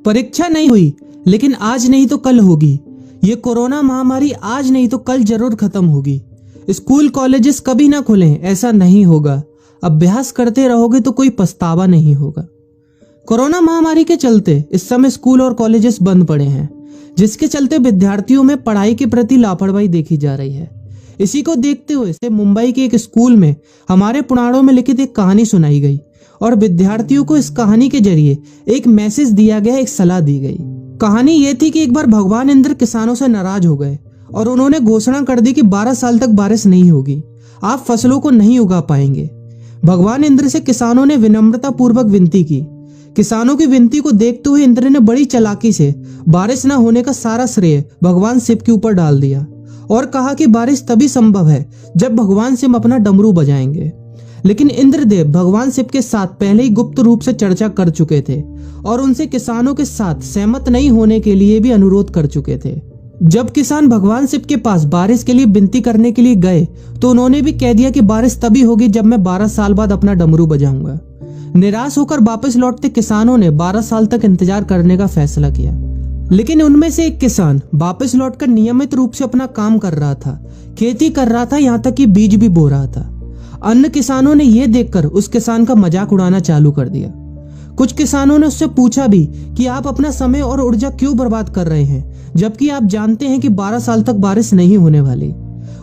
परीक्षा नहीं हुई, लेकिन आज नहीं तो कल होगी। ये कोरोना महामारी आज नहीं तो कल जरूर खत्म होगी। स्कूल कॉलेजेस कभी ना खुलें, ऐसा नहीं होगा। अभ्यास करते रहोगे तो कोई पछतावा नहीं होगा। कोरोना महामारी के चलते इस समय स्कूल और कॉलेजेस बंद पड़े हैं, जिसके चलते विद्यार्थियों में पढ़ाई के प्रति लापरवाही देखी जा रही है। इसी को देखते हुए से मुंबई के एक स्कूल में हमारे पुराणों में लिखित एक कहानी सुनाई गई और विद्यार्थियों को इस कहानी के जरिए एक मैसेज दिया गया, एक सलाह दी गई। कहानी ये थी कि एक बार भगवान इंद्र किसानों से नाराज हो गए और उन्होंने घोषणा कर दी कि 12 साल तक बारिश नहीं होगी, आप फसलों को नहीं उगा पाएंगे। भगवान इंद्र से किसानों ने विनम्रता पूर्वक विनती की। किसानों की विनती को देखते हुए इंद्र ने बड़ी चालाकी से बारिश न होने का सारा श्रेय भगवान शिव के ऊपर डाल दिया और कहा कि बारिश तभी संभव है जब भगवान शिव अपना डमरू बजाएंगे। लेकिन इंद्रदेव भगवान शिव के साथ पहले ही गुप्त रूप से चर्चा कर चुके थे और उनसे किसानों के साथ सहमत नहीं होने के लिए भी अनुरोध कर चुके थे। जब किसान भगवान शिव के पास बारिश के लिए विनती करने के लिए गए तो उन्होंने भी कह दिया कि बारिश तभी होगी जब मैं 12 साल बाद अपना डमरू बजाऊंगा। निराश होकर वापस लौटते किसानों ने 12 साल तक इंतजार करने का फैसला किया। लेकिन उनमें से एक किसान वापस लौटकर नियमित रूप से अपना काम कर रहा था, खेती कर रहा था, यहाँ तक कि बीज भी बो रहा था। अन्य किसानों ने यह देखकर उस किसान का मजाक उड़ाना चालू कर दिया। कुछ किसानों ने उससे पूछा भी कि आप अपना समय और ऊर्जा क्यों बर्बाद कर रहे हैं, जबकि आप जानते हैं कि 12 साल तक बारिश नहीं होने वाली।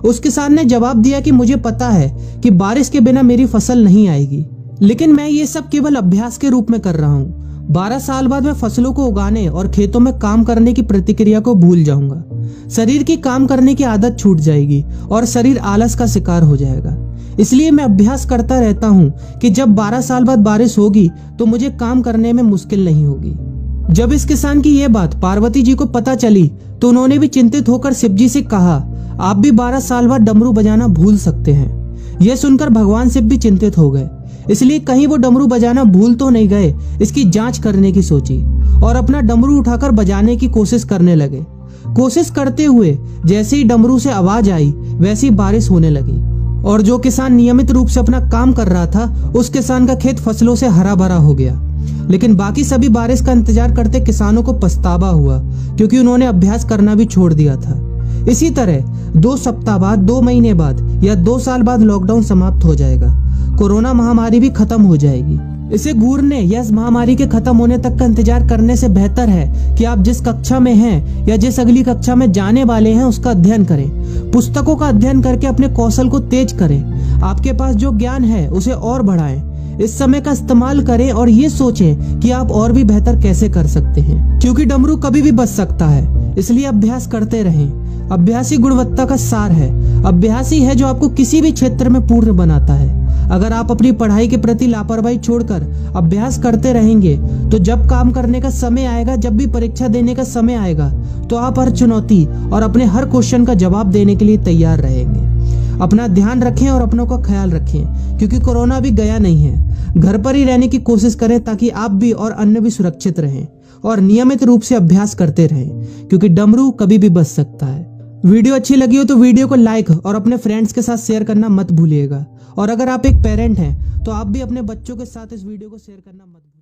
उस किसान ने जवाब दिया कि मुझे पता है कि बारिश के बिना मेरी फसल नहीं आएगी, लेकिन मैं ये सब केवल अभ्यास के रूप में कर रहा हूँ। 12 साल बाद मैं फसलों को उगाने और खेतों में काम करने की प्रतिक्रिया को भूल जाऊंगा। शरीर की काम करने की आदत छूट जाएगी और शरीर आलस का शिकार हो जाएगा। इसलिए मैं अभ्यास करता रहता हूँ कि जब 12 साल बाद बारिश होगी तो मुझे काम करने में मुश्किल नहीं होगी। जब इस किसान की यह बात पार्वती जी को पता चली तो उन्होंने भी चिंतित होकर शिव जी से कहा, आप भी 12 साल बाद डमरू बजाना भूल सकते हैं। यह सुनकर भगवान शिव भी चिंतित हो गए, इसलिए कहीं वो डमरू बजाना भूल तो नहीं गए, इसकी जांच करने की सोची और अपना डमरू उठाकर बजाने की कोशिश करने लगे। कोशिश करते हुए जैसे ही डमरू से आवाज आई वैसी बारिश होने लगी और जो किसान नियमित रूप से अपना काम कर रहा था उस किसान का खेत फसलों से हरा भरा हो गया। लेकिन बाकी सभी बारिश का इंतजार करते किसानों को पछतावा हुआ, क्योंकि उन्होंने अभ्यास करना भी छोड़ दिया था। इसी तरह 2 सप्ताह बाद, 2 महीने बाद या 2 साल बाद लॉकडाउन समाप्त हो जाएगा। कोरोना महामारी भी खत्म हो जाएगी। इसे घूरने या इस महामारी के खत्म होने तक का इंतजार करने से बेहतर है कि आप जिस कक्षा में हैं या जिस अगली कक्षा में जाने वाले हैं उसका अध्ययन करें। पुस्तकों का अध्ययन करके अपने कौशल को तेज करें। आपके पास जो ज्ञान है उसे और बढ़ाएं। इस समय का इस्तेमाल करें और ये सोचें कि आप और भी बेहतर कैसे कर सकते हैं, क्योंकि डमरू कभी भी बच सकता है। इसलिए अभ्यास करते रहें। अभ्यास ही गुणवत्ता का सार है। अभ्यास ही है जो आपको किसी भी क्षेत्र में पूर्ण बनाता है। अगर आप अपनी पढ़ाई के प्रति लापरवाही छोड़कर अभ्यास करते रहेंगे तो जब काम करने का समय आएगा, जब भी परीक्षा देने का समय आएगा, तो आप हर चुनौती और अपने हर क्वेश्चन का जवाब देने के लिए तैयार रहेंगे। अपना ध्यान रखें और अपनों का ख्याल रखें, क्योंकि कोरोना भी गया नहीं है। घर पर ही रहने की कोशिश करें ताकि आप भी और अन्य भी सुरक्षित रहें और नियमित रूप से अभ्यास करते रहें, क्योंकि डमरू कभी भी बच सकता है। वीडियो अच्छी लगी हो तो वीडियो को लाइक और अपने फ्रेंड्स के साथ शेयर करना मत भूलिएगा। और अगर आप एक पेरेंट हैं तो आप भी अपने बच्चों के साथ इस वीडियो को शेयर करना मत भूलिएगा।